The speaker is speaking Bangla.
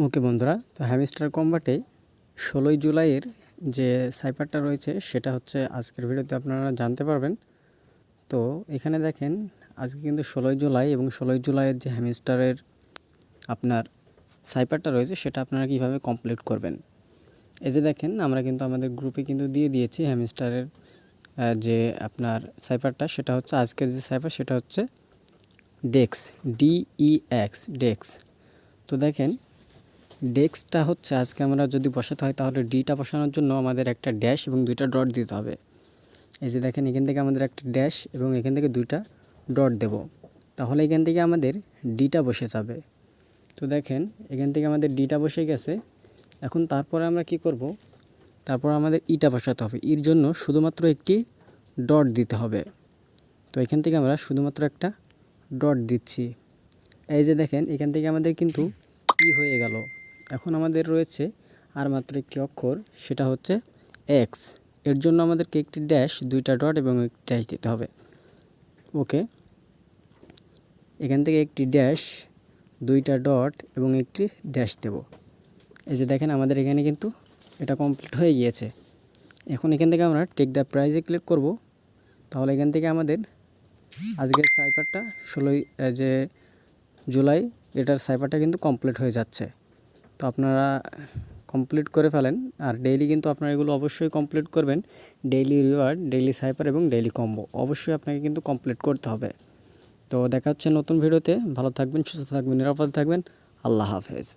ওকে বন্ধুরা, তো হ্যামস্টার কম্বাটে 16ই জুলাইয়ের যে সাইফারটা রয়েছে সেটা হচ্ছে আজকের ভিডিওতে আপনারা জানতে পারবেন। তো এখানে দেখেন আজকে কিন্তু 16ই জুলাই এবং 16ই জুলাইয়ের যে হ্যামস্টারের আপনার সাইফারটা রয়েছে সেটা আপনারা কিভাবে কমপ্লিট করবেন। এই যে দেখেন আমরা কিন্তু আমাদের গ্রুপে কিন্তু দিয়ে দিয়েছি হ্যামস্টারের যে আপনার সাইফারটা, সেটা হচ্ছে আজকের যে সাইফার সেটা হচ্ছে ডেক্স, DEX ডেক্স। তো দেখেন ডেক্সটা হচ্ছে আজকে আমরা যদি বসাতে হয় তাহলে ডিটা বসানোর জন্য আমাদের একটা ড্যাশ এবং দুইটা ডট দিতে হবে। এই যে দেখেন এখান থেকে আমাদের একটা ড্যাশ এবং এখান থেকে দুইটা ডট দেব, তাহলে এখান থেকে আমাদের ডিটা বসে যাবে। তো দেখেন এখান থেকে আমাদের ডিটা বসে গেছে। এখন তারপরে আমরা কি করব, তারপর আমাদের ইটা বসাতে হবে। ইর জন্য শুধুমাত্র একটি ডট দিতে হবে। তো এখান থেকে আমরা শুধুমাত্র একটা ডট দিচ্ছি। এই যে দেখেন এখান থেকে আমাদের কিন্তু ই হয়ে গেল। এখন আমাদের রয়েছে আর মাত্র একটি অক্ষর, সেটা হচ্ছে এক্স। এর জন্য আমাদেরকে একটি ড্যাশ, দুইটা ডট এবং একটি ড্যাশ দিতে হবে। ওকে, এখান থেকে একটি ড্যাশ, দুইটা ডট এবং একটি ড্যাশ দেব। এই যে দেখেন আমাদের এখানে কিন্তু এটা কমপ্লিট হয়ে গিয়েছে। এখন এখান থেকে আমরা টেক দ্য প্রাইজে ক্লিক করব। তাহলে এখান থেকে আমাদের আজকের সাইফারটা 16ই যে জুলাই এটার সাইফারটা কিন্তু কমপ্লিট হয়ে যাচ্ছে। তো আপনারা কমপ্লিট করে ফেলেন। আর ডেইলি কিন্তু আপনারা এগুলো অবশ্যই কমপ্লিট করবেন। ডেইলি রিওয়ার্ড, ডেইলি সাইফার এবং ডেইলি কম্বো অবশ্যই আপনাকে কিন্তু কমপ্লিট করতে হবে। তো দেখা হচ্ছে নতুন ভিডিওতে। ভালো থাকবেন, সুস্থ থাকবেন, নিরাপদে থাকবেন। আল্লাহ হাফেজ।